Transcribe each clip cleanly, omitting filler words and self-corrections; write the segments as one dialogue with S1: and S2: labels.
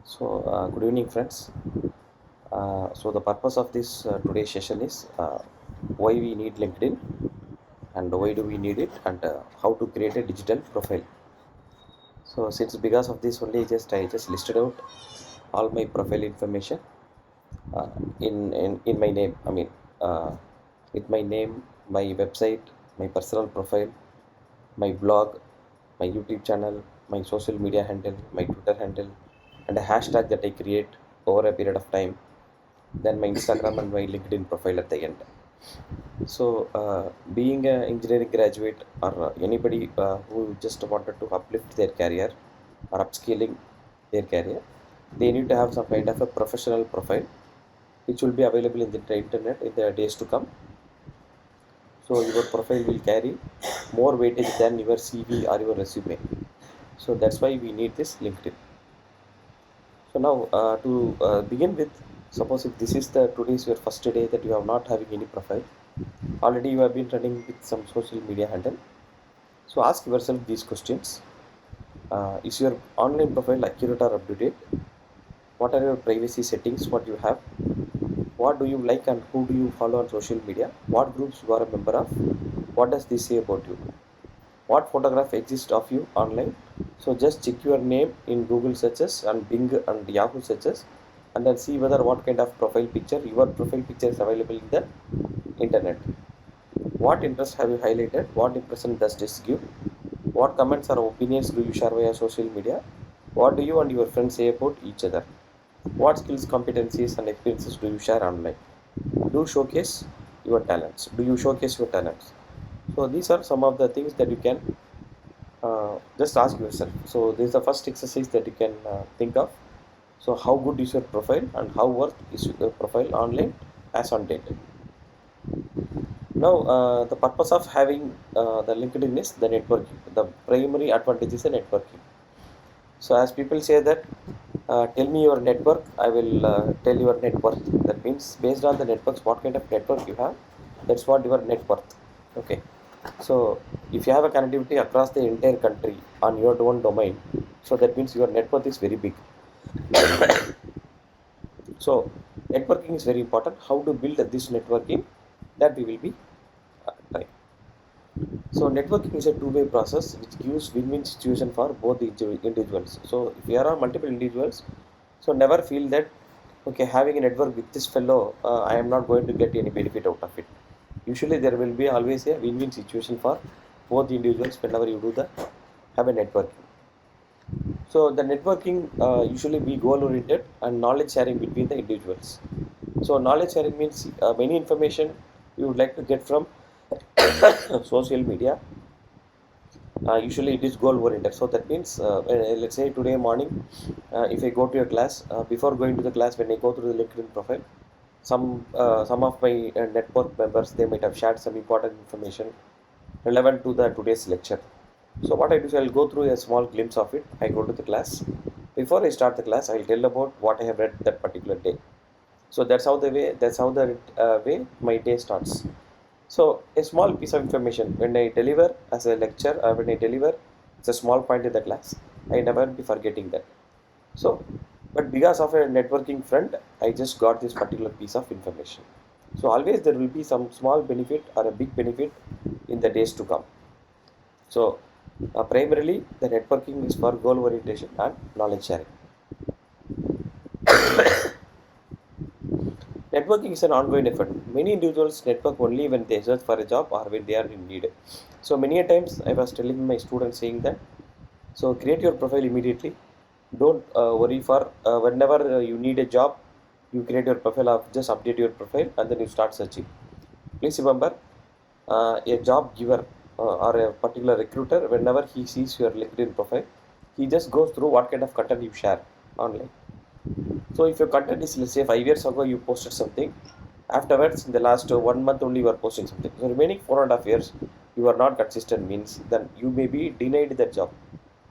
S1: Good evening, friends. The purpose of this today's session is why we need LinkedIn and why do we need it and how to create a digital profile. So, since because of this only, I just listed out all my profile information uh, in my name. Uh, with my name, my website, my personal profile, my blog, my YouTube channel, my social media handle, my Twitter handle, and a hashtag that I create over a period of time, then my Instagram and my LinkedIn profile at the end. Being an engineering graduate or anybody who just wanted to uplift their career or upscaling their career, they need to have some kind of a professional profile which will be available in the internet in the days to come. So your profile will carry more weightage than your CV or your resume. So that's why we need this LinkedIn. So now to begin with, suppose if this is the today's your first day that you are not having any profile, already you have been running with some social media handle. So ask yourself these questions: Is your online profile accurate or up to date? What are your privacy settings? What you have? What do you like and who do you follow on social media? What groups you are a member of? What does this say about you? What photograph exists of you online? So just check your name in Google searches and Bing and Yahoo searches, and then see whether what kind of profile picture your profile picture is available in the internet. What interest have you highlighted? What impression does this give? What comments or opinions do you share via social media? What do you and your friends say about each other? What skills, competencies, and experiences do you share online? Do showcase your talents. Do you showcase your talents? So these are some of the things that you can just ask yourself. So this is the first exercise that you can think of. So how good is your profile and how worth is your profile online as on date? Now, the purpose of having the LinkedIn is the networking. The primary advantage is the networking. So, as people say that, tell me your network, I will tell your net worth. That means, based on the networks, what kind of network you have, that's what your net worth. Okay. So, if you have a connectivity across the entire country on your own domain, so that means your net worth is very big. So, networking is very important. How to build this networking, that we will be trying. So networking is a two-way process which gives win-win situation for both the individuals. So if you are multiple individuals, so never feel that okay, having a network with this fellow, I am not going to get any benefit out of it. Usually there will be always a win-win situation for both the individuals whenever you do the have a networking. So the networking usually be goal oriented and knowledge sharing between the individuals. So knowledge sharing means many information you would like to get from social media. Usually it is goal oriented. So that means let's say today morning, if I go to a class, before going to the class, when I go to the LinkedIn profile, some of my network members, they might have shared some important information relevant to the today's lecture. So what I do is I'll go through a small glimpse of it. I go to the class. Before I start the class, I'll tell about what I have read that particular day. So that's how the way my day starts. So a small piece of information when I deliver as a lecture, when I deliver, it's a small point in the class. I never be forgetting that. So, but because of a networking front, I just got this particular piece of information. So always there will be some small benefit or a big benefit in the days to come. So primarily the networking is for goal orientation and knowledge sharing. Networking is an ongoing effort. Many individuals network only when they search for a job or when they are in need. So many a times I was telling my students saying that, so create your profile immediately. Don't worry for whenever you need a job, you create your profile, just update your profile and then you start searching. Please remember, a job giver or a particular recruiter, whenever he sees your LinkedIn profile, he just goes through what kind of content you share online. So if your content is, let's say, 5 years ago you posted something, afterwards in the last 1 month only you are posting something. So remaining 4.5 years you are not consistent means then you may be denied that job.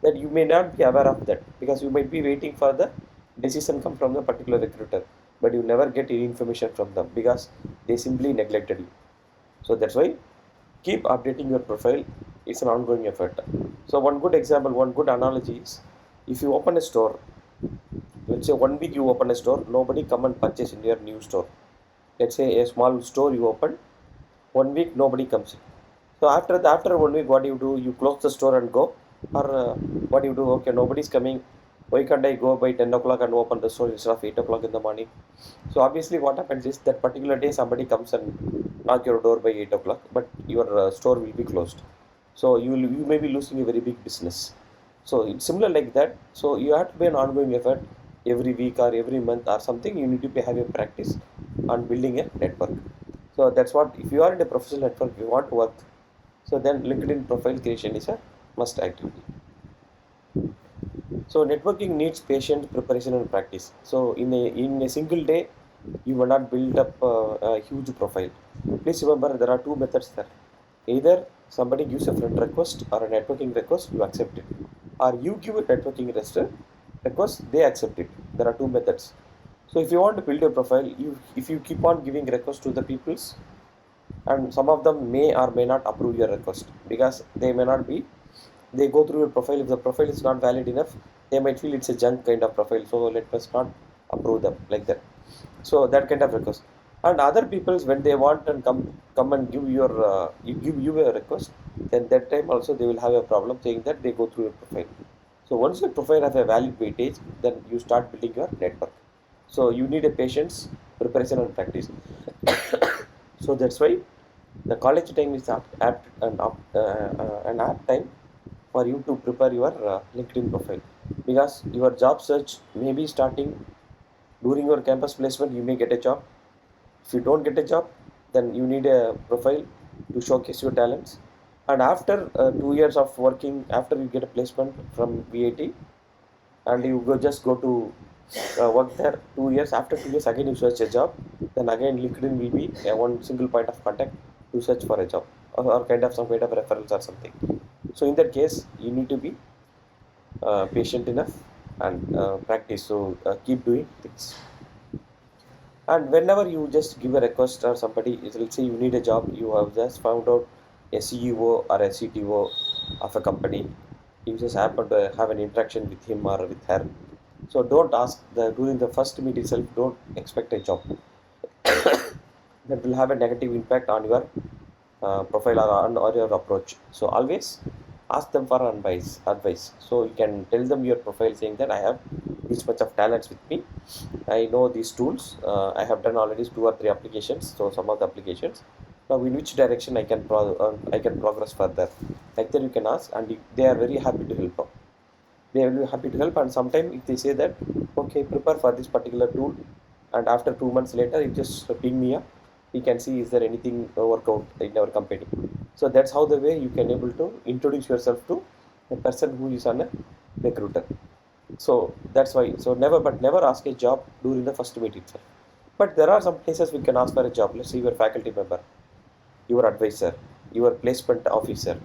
S1: That you may not be aware of that because you might be waiting for the decision come from the particular recruiter, but you never get any information from them because they simply neglected you. So that's why keep updating your profile. It's an ongoing effort. So one good example, one good analogy is if you open a store, Let's say 1 week you open a store, nobody come and purchase in your new store. Let's say a small store you open, 1 week nobody comes in. So after 1 week, what do you do? You close the store and go, or what do you do? Okay, nobody's coming. Why can't I go by 10 o'clock and open the store instead of 8 o'clock in the morning? So obviously, what happens is that particular day somebody comes and knock your door by 8 o'clock, but your store will be closed. So you may be losing a very big business. So it's similar like that. So you have to be an ongoing effort every week or every month or something. You need to be have a practice on building a network. So that's what, if you are in a professional network, you want to work, so then LinkedIn profile creation is a must activity. So networking needs patience, preparation, and practice. So in a single day, you will not build up a huge profile. Please remember there are two methods there. Either somebody gives a friend request or a networking request, you accept it, or you give a networking request, they accept it. There are two methods. So if you want to build a profile, if you keep on giving requests to the peoples, and some of them may or may not approve your request because they may not be, they go through your profile. If the profile is not valid enough, they might feel it's a junk kind of profile, so let us not approve them like that. So that kind of request. And other people's, when they want and come and give your give you a request, then that time also they will have a problem saying that they go through your profile. So once your profile has a valid weightage, then you start building your network. So you need a patience, preparation, and practice. So that's why the college time is an apt time for you to prepare your LinkedIn profile, because your job search may be starting during your campus placement. You may get a job. If you don't get a job, then you need a profile to showcase your talents. And after 2 years of working, after you get a placement from VAT, and you just go to work there 2 years. After 2 years, again you search a job. Then again, LinkedIn will be one single point of contact to search for a job, or kind of some kind of referrals or something. So in that case, you need to be patient enough and practice. So keep doing things. And whenever you just give a request or somebody, let's say you need a job, you have just found out a CEO or a CTO of a company, you just happen to have an interaction with him or with her. So don't ask during the first meet itself, don't expect a job. That will have a negative impact on your profile or your approach. So always ask them for advice. So you can tell them your profile saying that I have this much of talents with me. I know these tools. I have done already 2 or 3 applications. So some of the applications. Now in which direction I can progress further. Like that you can ask, and they are very happy to help out. They will be happy to help. And sometimes if they say that, okay, prepare for this particular tool, and after 2 months later, you just ping me up, we can see is there anything work out in our company. So that's how the way you can able to introduce yourself to a person who is on a recruiter. So that's why, so never ask a job during the first meet itself. But there are some places we can ask for a job. Let's say your faculty member, your advisor, your placement officer.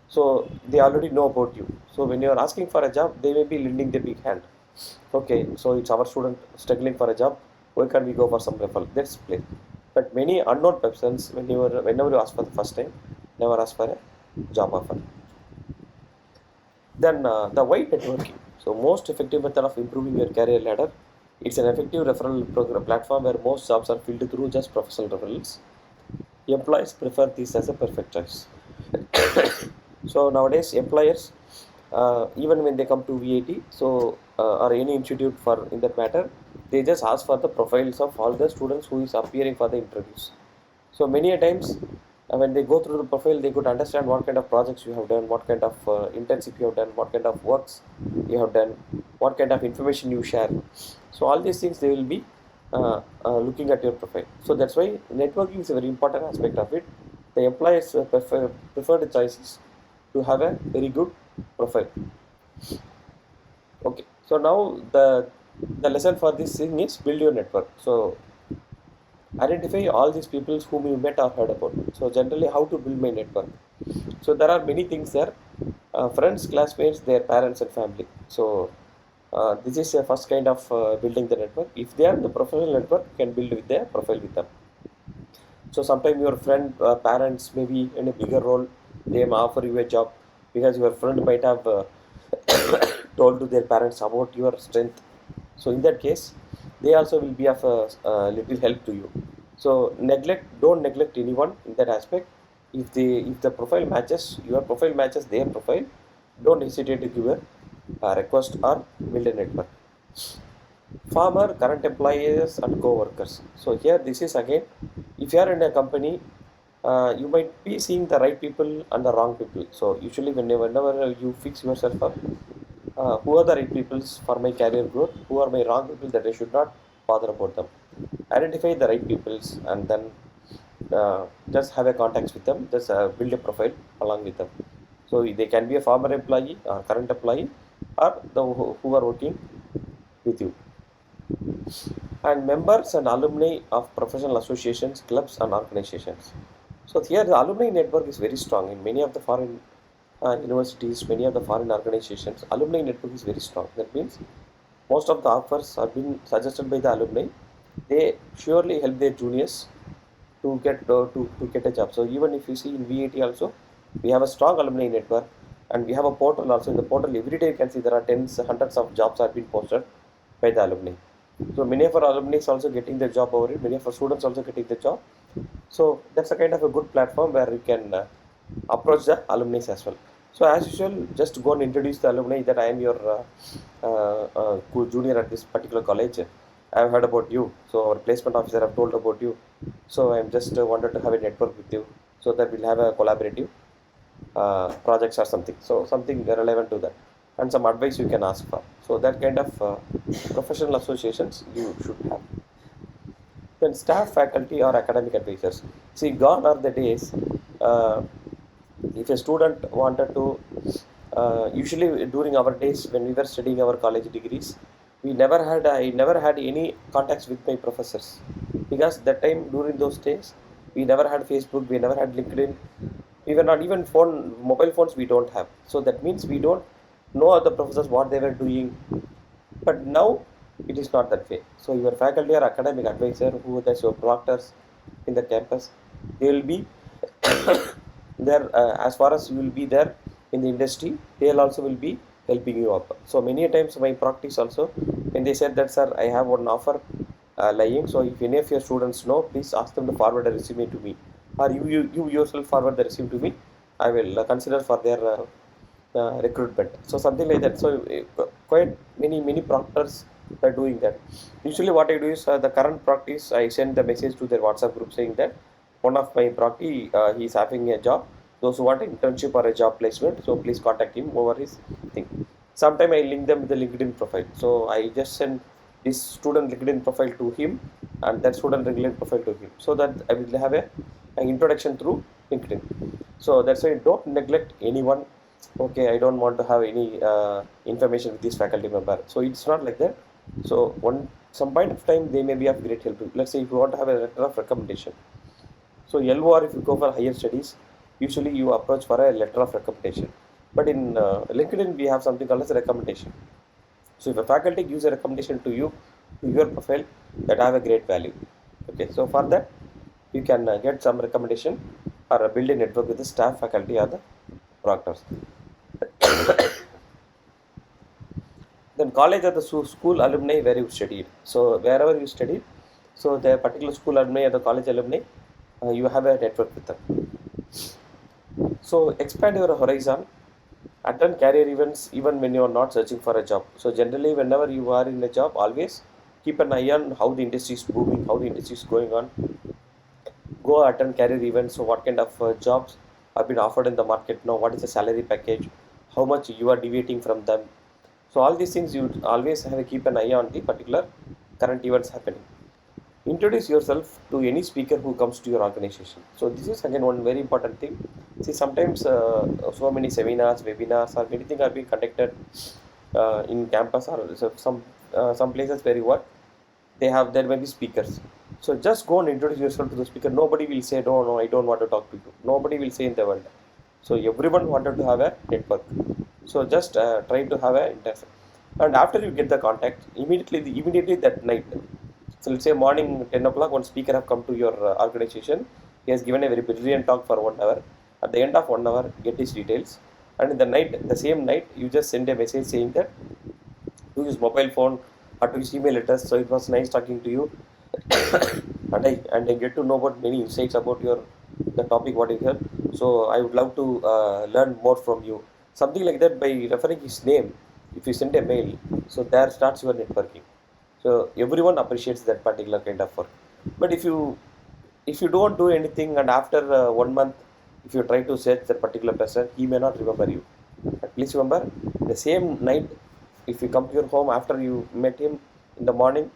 S1: So they already know about you. So when you are asking for a job, they may be lending the big hand. Okay, so it's our student struggling for a job. Why can't we go for some referral? That's place. But many unknown persons, whenever you ask for the first time, never ask for a job offer. Then the wide networking. So most effective method of improving your career ladder. It's an effective referral program platform where most jobs are filled through just professional referrals. Employees prefer this as a perfect choice. So nowadays, employers, even when they come to VAT, so or any institute for in that matter, they just ask for the profiles of all the students who is appearing for the interviews. So many a times, when they go through the profile, they could understand what kind of projects you have done, what kind of internship you have done, what kind of works you have done, what kind of information you share. So all these things they will be looking at your profile. So that's why networking is a very important aspect of it. The employers prefer the choices to have a very good profile. Okay, so now the lesson for this thing is build your network. So identify all these people whom you met or heard about. So generally, how to build my network. So there are many things there: friends, classmates, their parents, and family. So this is a first kind of building the network. If they are the professional network, you can build with their profile with them. So sometimes your friend parents may be in a bigger role. They may offer you a job because your friend might have told to their parents about your strength So in that case, they also will be of a little help to you. So don't neglect anyone in that aspect. If the profile matches your profile matches their profile, don't hesitate to give a request or build a network. Farmer, current employees and co-workers. So here this is again, if you are in a company, you might be seeing the right people and the wrong people. So usually whenever you fix yourself up, who are the right people for my career growth, who are my wrong people that I should not bother about them. Identify the right peoples and then just have a contacts with them, just build a profile along with them. So they can be a former employee or current employee or who are working with you. And members and alumni of professional associations, clubs and organizations. So here the alumni network is very strong in many of the foreign universities, many of the foreign organizations. Alumni network is very strong. That means most of the offers are being suggested by the alumni. They surely help their juniors to get a job. So even if you see in VAT also, we have a strong alumni network, and we have a portal also. In the portal, every day you can see there are tens, hundreds of jobs are being posted by the alumni. So many of our alumni is also getting the job over it. Many of our students also getting the job. So that's a kind of a good platform where you can approach the alumni as well. So as usual, just go and introduce the alumni that I am your junior at this particular college. I have heard about you. So our placement officer have told about you. So I'm just wanted to have a network with you so that we'll have a collaborative projects or something. So something relevant to that, and some advice you can ask for. So that kind of professional associations you should have. Then staff, faculty, or academic advisors. See, gone are the days. Uh, if a student wanted to, usually during our days when we were studying our college degrees, I never had any contacts with my professors, because that time during those days we never had Facebook, we never had LinkedIn, we were not even mobile phones we don't have. So that means we don't know other professors what they were doing. But now it is not that way. So your faculty or academic advisor, who that's your proctors in the campus, they will be there as far as you will be there in the industry. They will also will be helping you up. So many times my practice also, when they said that sir, I have one offer lying. So if any of your students know, please ask them to forward a resume to me, or you yourself forward the resume to me. I will consider for their recruitment. So something like that. So quite many proctors are doing that. Usually what I do is the current practice, I send the message to their WhatsApp group saying that one of my procti he is having a job. Those who want an internship or a job placement, so please contact him over his thing. Sometime I link them with the LinkedIn profile. So I just send this student LinkedIn profile to him and that student LinkedIn profile to him, so that I will have an introduction through LinkedIn. So that's why don't neglect anyone. Okay, I don't want to have any information with this faculty member. So it's not like that. So some point of time they may be of great help. Let's say if you want to have a letter of recommendation. So LOR, if you go for higher studies, usually you approach for a letter of recommendation. But in LinkedIn, we have something called as a recommendation. So if a faculty gives a recommendation to you, to your profile, that have a great value. Okay, so for that, you can get some recommendation or build a network with the staff, faculty, or the proctors. Then college or the school alumni where you studied. So wherever you studied, so the particular school alumni or the college alumni, you have a network with them. So expand your horizon, attend career events even when you are not searching for a job. So generally, whenever you are in a job, always keep an eye on how the industry is booming, how the industry is going on. Go attend career events. So what kind of jobs have been offered in the market now? What is the salary package? How much you are deviating from them? So all these things you always have to keep an eye on the particular current events happening. Introduce yourself to any speaker who comes to your organization. So this is again one very important thing. See, sometimes so many seminars, webinars, or many things are being conducted in campus or some places where you work. There may be speakers. So just go and introduce yourself to the speaker. Nobody will say no, I don't want to talk to you. Nobody will say in the world. So everyone wanted to have a network. So just try to have a interest. And after you get the contact, immediately that night. So let's say morning 10 o'clock, one speaker have come to your organization. He has given a very brilliant talk for 1 hour. At the end of 1 hour, get his details. And in the same night, you just send a message saying that use mobile phone or to email address. So it was nice talking to you, and I get to know about many insights about your the topic what you heard. So I would love to learn more from you. Something like that by referring his name. If you send a mail, so there starts your networking. So everyone appreciates that particular kind of work. But if you don't do anything and after 1 month, if you try to search that particular person, he may not remember you. But please remember, the same night, if you come to your home after you met him in the morning,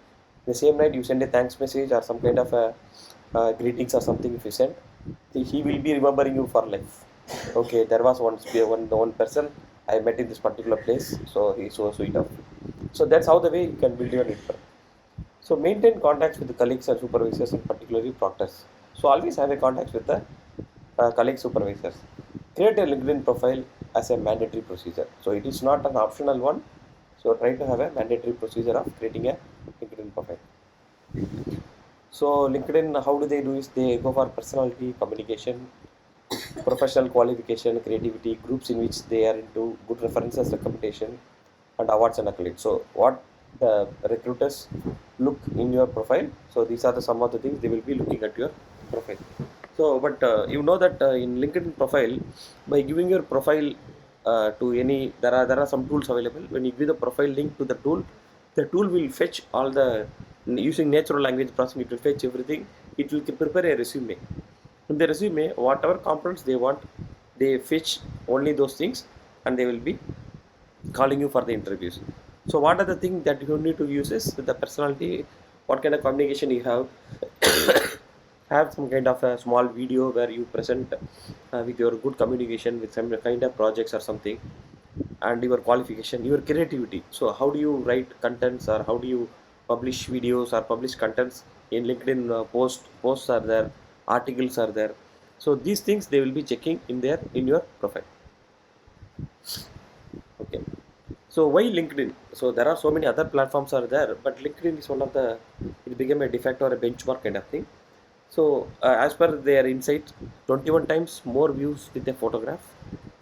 S1: the same night you send a thanks message or some kind of a greetings or something. If you send, he will be remembering you for life. Okay, there was one person I met in this particular place, so he's so sweet of. So that's how the way you can build your network. So maintain contacts with the colleagues and supervisors and particularly proctors. So always have a contact with the colleague supervisors. Create a LinkedIn profile as a mandatory procedure. So it is not an optional one. So try to have a mandatory procedure of creating a LinkedIn profile. So LinkedIn, how do they do is they go for personality, communication, professional qualification, creativity, groups in which they are into, good references, recommendation, and awards and accolades. So what the recruiters look in your profile. So these are the some of the things they will be looking at your profile. So, but you know that in LinkedIn profile, by giving your profile to any, there are some tools available. When you give the profile link to the tool will fetch all the using natural language processing. It will fetch everything. It will prepare a resume. In the resume, whatever components they want, they fetch only those things, and they will be calling you for the interviews. So what are the things that you need to use is the personality, what kind of communication you have some kind of a small video where you present with your good communication with some kind of projects or something, and your qualification, your creativity. So how do you write contents, or how do you publish videos or publish contents in LinkedIn? Posts are there, articles are there. So these things they will be checking in your profile. Okay. So why LinkedIn? So there are so many other platforms are there, but LinkedIn is one of the, it became a de facto or a benchmark kind of thing. So as per their insight, 21 times more views with a photograph,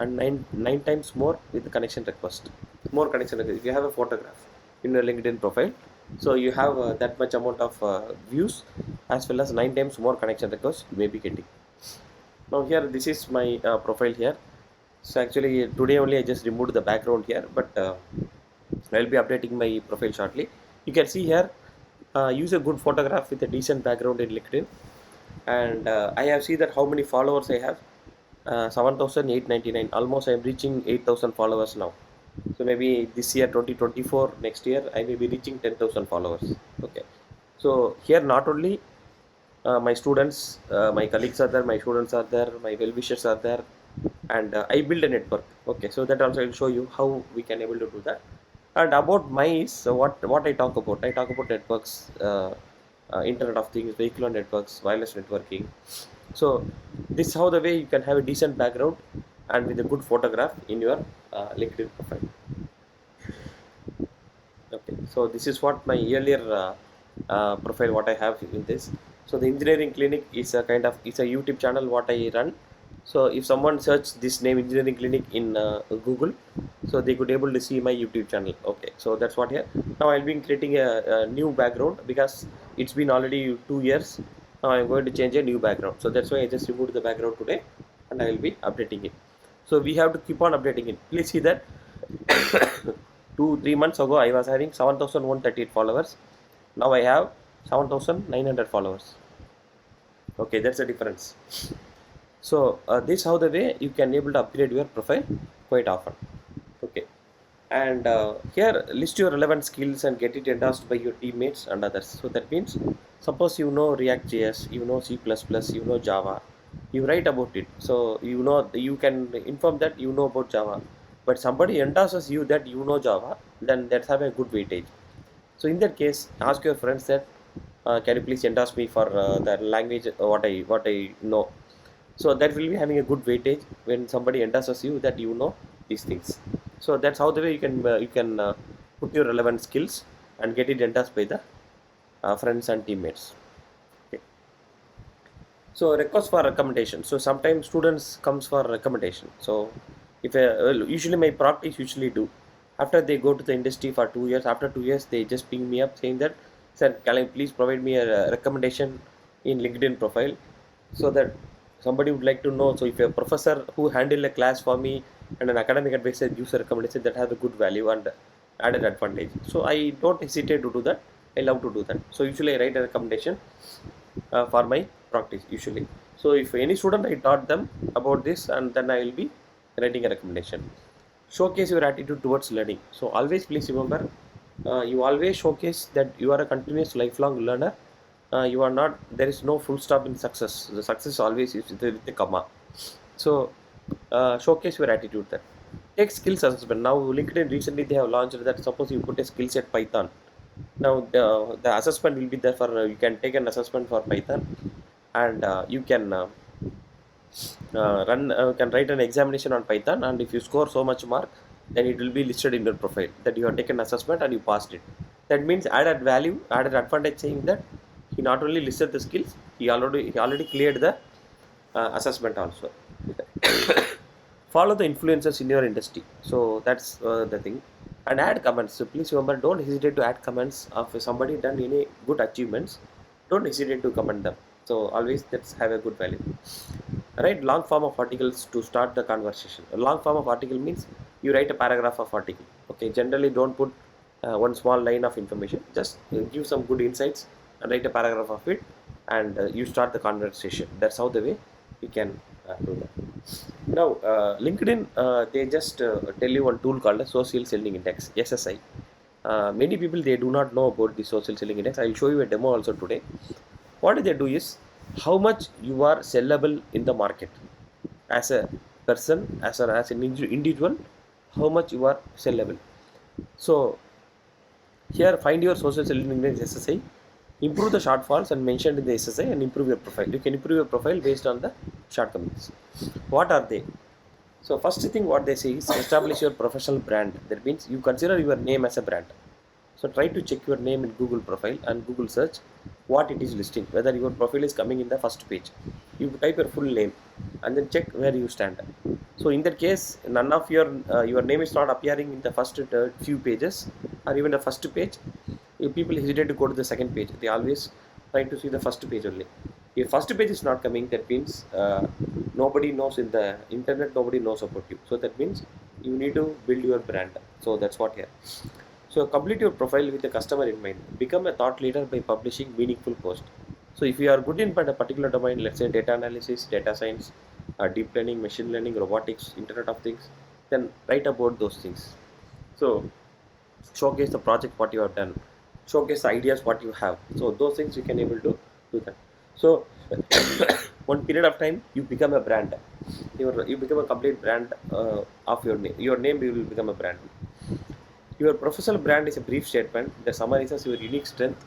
S1: and nine times more with the connection request. More connection request. If you have a photograph in your LinkedIn profile, so you have that much amount of views, as well as 9 times more connection requests you may be getting. Now here, this is my profile here. So actually today only I just removed the background here, but I'll be updating my profile shortly. You can see here, use a good photograph with a decent background in LinkedIn, and I have seen that how many followers I have. 7,899. Almost I am reaching 8,000 followers now. So maybe this year 2024, next year I may be reaching 10,000 followers. Okay. So here not only my students, my colleagues are there, my students are there, my well wishers are there, and I build a network. Okay, so that also I will show you how we can able to do that. And about my, so what I talk about? I talk about networks, Internet of Things, vehicular networks, wireless networking. So this is how the way you can have a decent background and with a good photograph in your LinkedIn profile. Okay, so this is what my earlier profile what I have in this. So the engineering clinic is a kind of, it's a YouTube channel what I run. So if someone search this name engineering clinic in Google, so they could able to see my YouTube channel. Okay, so that's what here. Now I'll be creating a new background because it's been already 2 years. Now I'm going to change a new background. So that's why I just removed the background today, and I will be updating it. So we have to keep on updating it. Please see that 2 3 months ago I was having 7,138 followers. Now I have 7,900 followers. Okay, that's the difference. So this how the way you can able to upgrade your profile quite often. Okay, and here list your relevant skills and get it endorsed by your teammates and others. So that means, suppose you know React JS, you know C++, you know Java, you write about it. So you know, you can inform that you know about Java, but somebody endorses you that you know Java, then that's have a good weightage. So in that case, ask your friends that can you please endorse me for the language what I know. So that will be having a good weightage when somebody endorses you that you know these things. So that's how the way you can put your relevant skills and get it endorsed by the friends and teammates. Okay. So request for recommendation. So sometimes students comes for recommendation. So if well, usually my practice usually do. After they go to the industry for 2 years, after 2 years, they just ping me up saying that, sir, can I please provide me a recommendation in LinkedIn profile so that somebody would like to know. So if a professor who handle a class for me and an academic advisor gives a recommendation that has a good value and added advantage. So I don't hesitate to do that. I love to do that. So usually I write a recommendation for my practice usually. So if any student I taught them about this and then I will be writing a recommendation. Showcase your attitude towards learning. So always please remember, you always showcase that you are a continuous lifelong learner. You are not, there is no full stop in success. The success always is with the comma. So showcase your attitude there. Take skills assessment. Now LinkedIn recently they have launched that suppose you put a skill set Python. Now the assessment will be there for you can take an assessment for Python and you can can write an examination on Python, and if you score so much mark, then it will be listed in your profile that you have taken assessment and you passed it. That means added value, added advantage, saying that he not only listed the skills, he already cleared the assessment also. Follow the influencers in your industry. So that's the thing. And add comments. So please remember, don't hesitate to add comments of somebody done any good achievements. Don't hesitate to comment them. So always that's have a good value. Write long form of articles to start the conversation. A long form of article means you write a paragraph of article. Okay, generally don't put one small line of information. Just give some good insights and write a paragraph of it, and you start the conversation. That's how the way we can do that. Now, LinkedIn, they just tell you one tool called the Social Selling Index, SSI. Many people they do not know about the Social Selling Index. I will show you a demo also today. What they do is how much you are sellable in the market as a person, as an individual, how much you are sellable. So here find your social selling index SSI, improve the shortfalls and mentioned in the SSI and improve your profile. You can improve your profile based on the shortcomings. What are they? So first thing what they say is establish your professional brand. That means you consider your name as a brand. So try to check your name in Google profile and Google search what it is listing, whether your profile is coming in the first page. You type your full name and then check where you stand. So in that case, none of your name is not appearing in the first few pages or even the first page. If people hesitate to go to the second page, they always try to see the first page only. If first page is not coming, that means nobody knows in the internet, nobody knows about you. So that means you need to build your brand. So that's what here. So complete your profile with the customer in mind. Become a thought leader by publishing meaningful posts. So if you are good in a particular domain, let's say data analysis, data science, deep learning, machine learning, robotics, Internet of Things, then write about those things. So showcase the project what you have done, showcase the ideas what you have. So those things you can able to do that. So one period of time you become a brand. You become a complete brand of your name. Your name will become a brand. Your professional brand is a brief statement that summarizes your unique strength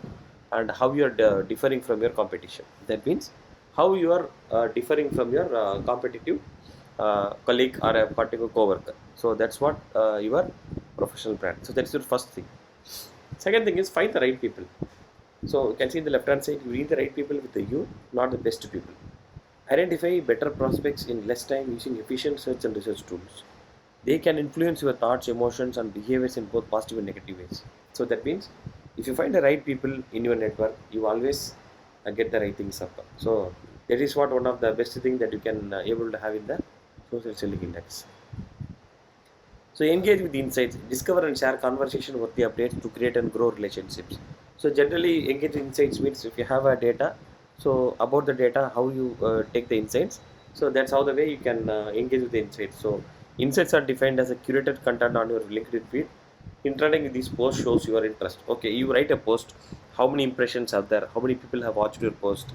S1: and how you are differing from your competition. That means how you are differing from your competitive colleague or a particular coworker. So that's what your professional brand. So that's your first thing. Second thing is find the right people. So you can see in the left hand side, you need the right people with the you, not the best people. Identify better prospects in less time using efficient search and research tools. They can influence your thoughts, emotions, and behaviors in both positive and negative ways. So that means if you find the right people in your network, you always get the right things up. So that is what one of the best thing that you can able to have in the social selling index. So engage with insights, discover and share conversation worthy updates to create and grow relationships. So generally engage with insights means if you have a data, so about the data, how you take the insights. So that's how the way you can engage with the insights. So insights are defined as a curated content on your LinkedIn feed. Interacting with these posts shows your interest. Okay, you write a post, how many impressions are there, how many people have watched your post,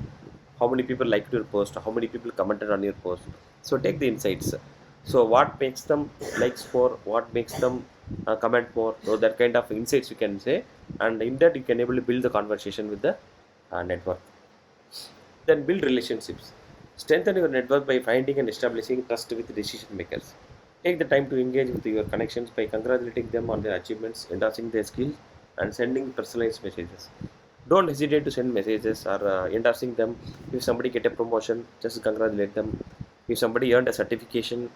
S1: how many people liked your post, how many people commented on your post. So take the insights. So what makes them likes more, what makes them comment more. So that kind of insights you can say, and in that you can able to build the conversation with the network. Then build relationships. Strengthen your network by finding and establishing trust with decision makers. Take the time to engage with your connections by congratulating them on their achievements, endorsing their skills, and sending personalized messages. Don't hesitate to send messages or endorsing them. If somebody get a promotion, just congratulate them. If somebody earned a certification,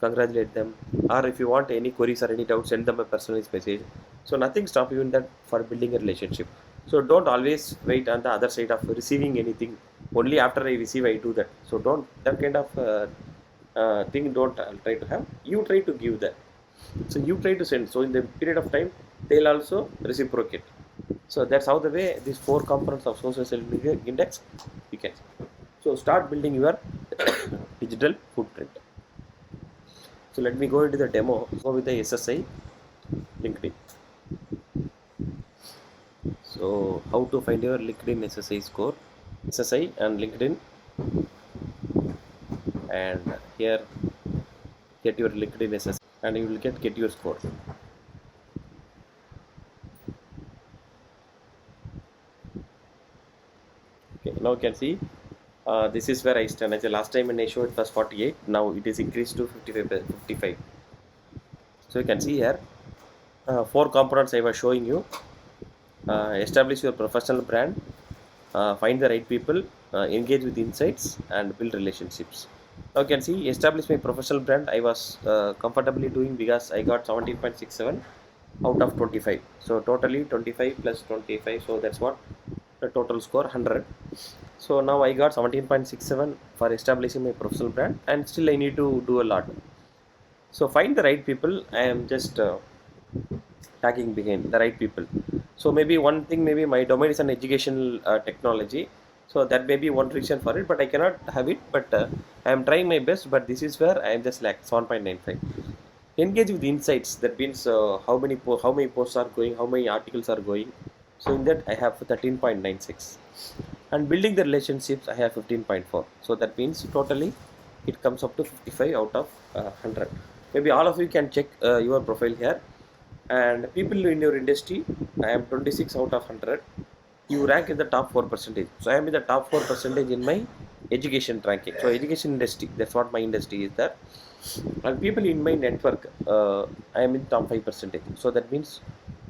S1: congratulate them, or if you want any queries or any doubts, send them a personalized message. So nothing stop you in that for building a relationship. So don't always wait on the other side of receiving anything. Only after I receive I do that. So don't that kind of thing don't try to have. You try to give that. So you try to send. So in the period of time, they'll also reciprocate. So that's how the way these four components of social media index you can. So start building your digital footprint. So let me go into the demo. Go with the SSI LinkedIn. So how to find your LinkedIn SSI score? SSI and LinkedIn, and here get your LinkedIn SSI and you will get your score. Okay, now you can see this is where I stand. As the last time when I showed it was 48, now it is increased to 55. So you can see here four components I was showing you. Establish your professional brand, find the right people, engage with insights, and build relationships. Now you can see establish my professional brand. I was comfortably doing because I got 17.67 out of 25. So totally 25 plus 25. So that's what the total score 100. So now I got 17.67 for establishing my professional brand, and still I need to do a lot. So find the right people. I am just tagging behind the right people. So maybe one thing, maybe my domain is an educational technology. So that may be one reason for it, but I cannot have it. But I am trying my best. But this is where I am just like 7.95. Engage with insights. That means how many posts are going, how many articles are going. So in that I have 13.96. And building the relationships I have 15.4. So that means totally it comes up to 55 out of 100. Maybe all of you can check your profile here. And people in your industry, I am 26 out of 100. You rank in the top 4 percentage. So I am in the top 4 percentage in my education ranking. So education industry, that's what my industry is there. And people in my network, I am in top 5 percentage. So that means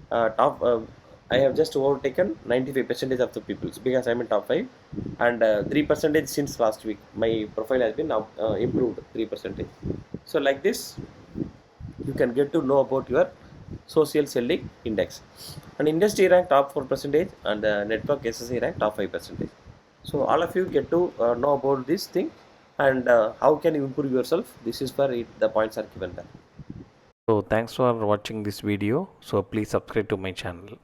S1: top I have just overtaken 95 percentage of the people because I am in top 5, and 3 percentage since last week my profile has been now improved 3 percentage. So like this you can get to know about your social selling index, and industry rank top 4 percentage, and network SSI rank top 5 percentage. So all of you get to know about this thing, and how can you improve yourself. This is where the points are given there.
S2: So thanks for watching this video. So please subscribe to my channel.